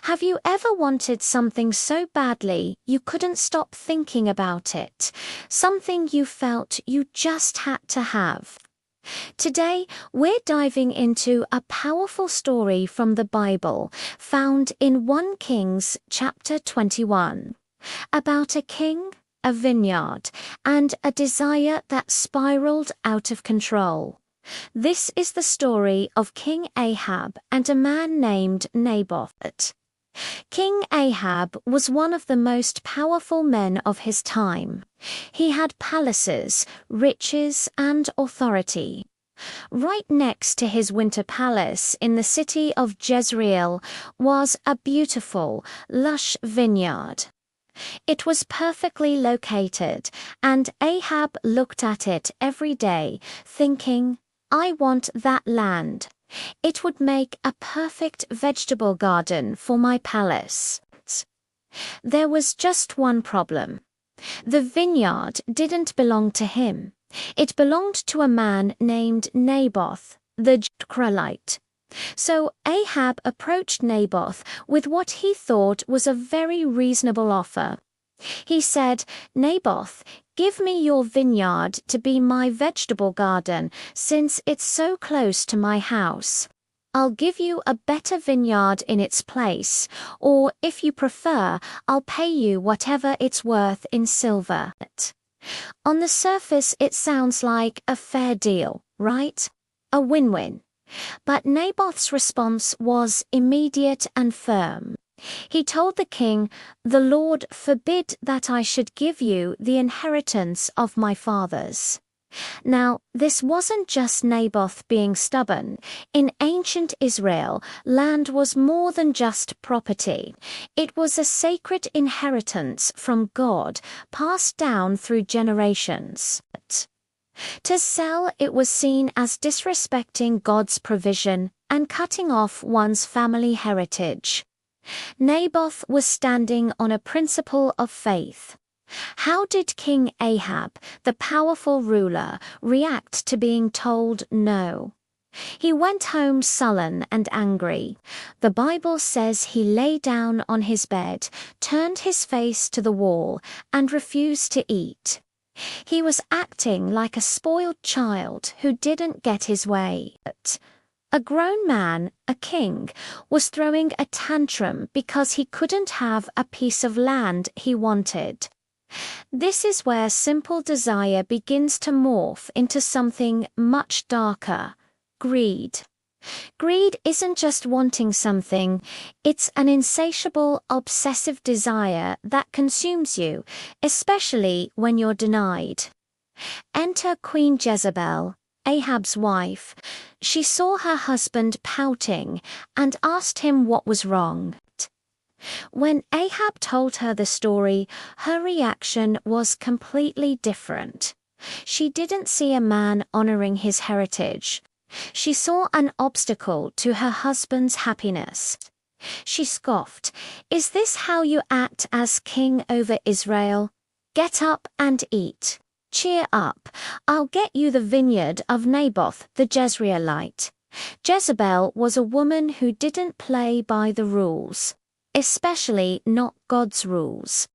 Have you ever wanted something so badly you couldn't stop thinking about it? Something you felt you just had to have? Today, we're diving into a powerful story from the Bible found in 1 Kings chapter 21, about a king, a vineyard, and a desire that spiraled out of control. This is the story of King Ahab and a man named Naboth. King Ahab was one of the most powerful men of his time. He had palaces, riches, and authority. Right next to his winter palace in the city of Jezreel was a beautiful, lush vineyard. It was perfectly located, and Ahab looked at it every day, thinking, "I want that land. It would make a perfect vegetable garden for my palace." There was just one problem. The vineyard didn't belong to him. It belonged to a man named Naboth, the Jezreelite. So Ahab approached Naboth with what he thought was a very reasonable offer. He said, "Naboth, give me your vineyard to be my vegetable garden, since it's so close to my house. I'll give you a better vineyard in its place, or if you prefer, I'll pay you whatever it's worth in silver." On the surface, it sounds like a fair deal, right? A win-win. But Naboth's response was immediate and firm. He told the king, "The Lord forbid that I should give you the inheritance of my fathers." Now, this wasn't just Naboth being stubborn. In ancient Israel, land was more than just property. It was a sacred inheritance from God, passed down through generations. To sell it was seen as disrespecting God's provision and cutting off one's family heritage. Naboth was standing on a principle of faith. How did King Ahab, the powerful ruler, react to being told no? He went home sullen and angry. The Bible says he lay down on his bed, turned his face to the wall, and refused to eat. He was acting like a spoiled child who didn't get his way. A grown man, a king, was throwing a tantrum because he couldn't have a piece of land he wanted. This is where simple desire begins to morph into something much darker: greed. Greed isn't just wanting something, it's an insatiable, obsessive desire that consumes you, especially when you're denied. Enter Queen Jezebel, Ahab's wife. She saw her husband pouting and asked him what was wrong. When Ahab told her the story, her reaction was completely different. She didn't see a man honoring his heritage. She saw an obstacle to her husband's happiness. She scoffed, "Is this how you act as king over Israel? Get up and eat. Cheer up. I'll get you the vineyard of Naboth the Jezreelite." Jezebel was a woman who didn't play by the rules, especially not God's rules.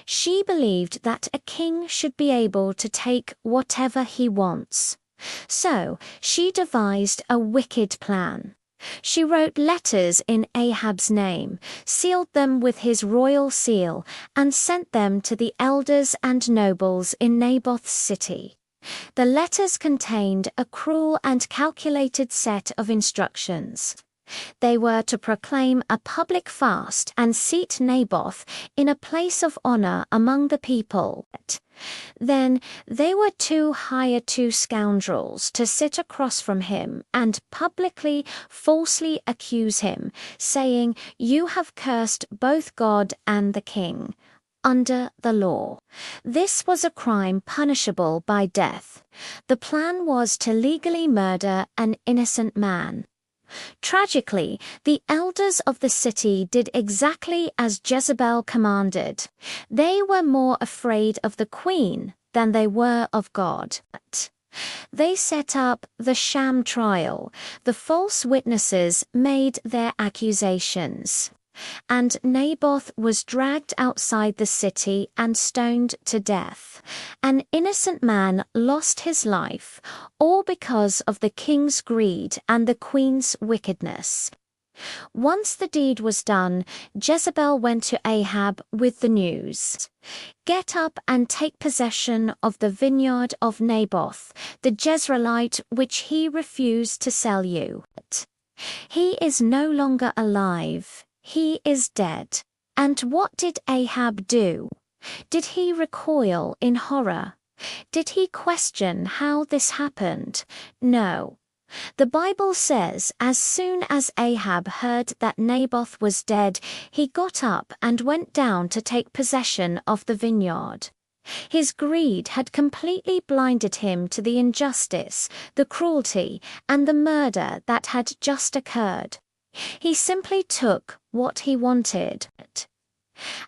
She believed that a king should be able to take whatever he wants. So she devised a wicked plan. She wrote letters in Ahab's name, sealed them with his royal seal, and sent them to the elders and nobles in Naboth's city. The letters contained a cruel and calculated set of instructions. They were to proclaim a public fast and seat Naboth in a place of honor among the people. Then they were to hire 2 scoundrels to sit across from him and publicly, falsely accuse him, saying, "You have cursed both God and the king," under the law. This was a crime punishable by death. The plan was to legally murder an innocent man. Tragically, the elders of the city did exactly as Jezebel commanded. They were more afraid of the queen than they were of God. They set up the sham trial. The false witnesses made their accusations. And Naboth was dragged outside the city and stoned to death. An innocent man lost his life, all because of the king's greed and the queen's wickedness. Once the deed was done, Jezebel went to Ahab with the news. "Get up and take possession of the vineyard of Naboth, the Jezreelite, which he refused to sell you. He is no longer alive. He is dead." And what did Ahab do? Did he recoil in horror? Did he question how this happened? No. The Bible says as soon as Ahab heard that Naboth was dead, he got up and went down to take possession of the vineyard. His greed had completely blinded him to the injustice, the cruelty, and the murder that had just occurred. He simply took what he wanted.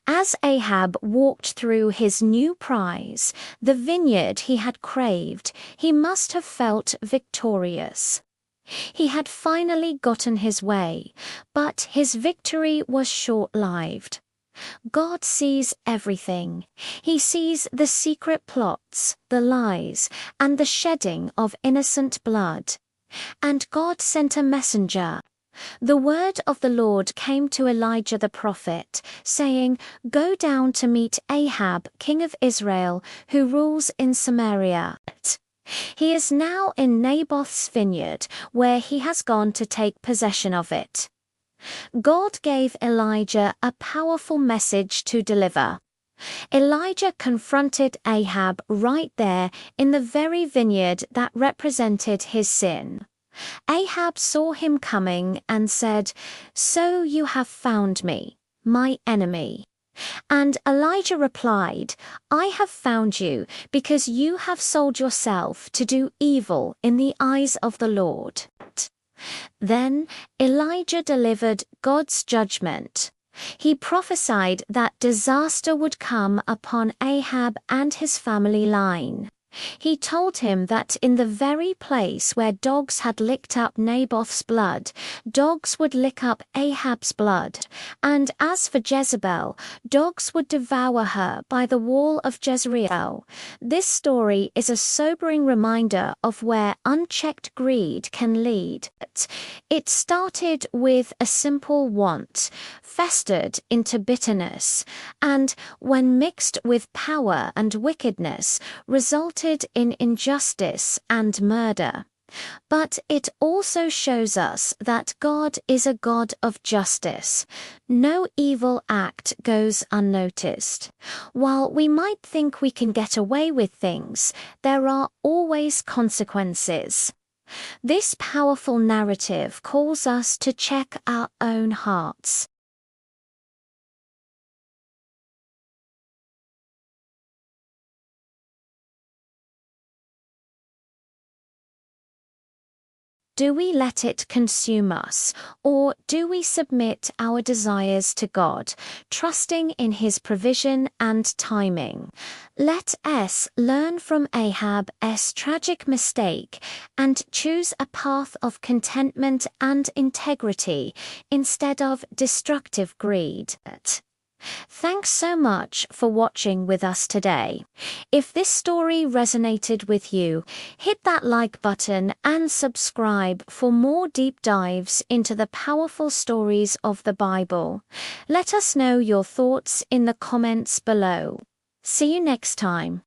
As Ahab walked through his new prize, the vineyard he had craved, he must have felt victorious. He had finally gotten his way, but his victory was short-lived. God sees everything. He sees the secret plots, the lies, and the shedding of innocent blood. And God sent a messenger. The word of the Lord came to Elijah the prophet, saying, "Go down to meet Ahab, king of Israel, who rules in Samaria. He is now in Naboth's vineyard, where he has gone to take possession of it." God gave Elijah a powerful message to deliver. Elijah confronted Ahab right there in the very vineyard that represented his sin. Ahab saw him coming and said, "So you have found me, my enemy." And Elijah replied, "I have found you because you have sold yourself to do evil in the eyes of the Lord." Then Elijah delivered God's judgment. He prophesied that disaster would come upon Ahab and his family line. He told him that in the very place where dogs had licked up Naboth's blood, dogs would lick up Ahab's blood. And as for Jezebel, dogs would devour her by the wall of Jezreel. This story is a sobering reminder of where unchecked greed can lead. It started with a simple want, festered into bitterness, and when mixed with power and wickedness, resulted in injustice and murder. But it also shows us that God is a God of justice. No evil act goes unnoticed. While we might think we can get away with things, there are always consequences. This powerful narrative calls us to check our own hearts. Do we let it consume us, or do we submit our desires to God, trusting in His provision and timing? Let us learn from Ahab's tragic mistake and choose a path of contentment and integrity instead of destructive greed. Thanks so much for watching with us today. If this story resonated with you, hit that like button and subscribe for more deep dives into the powerful stories of the Bible. Let us know your thoughts in the comments below. See you next time.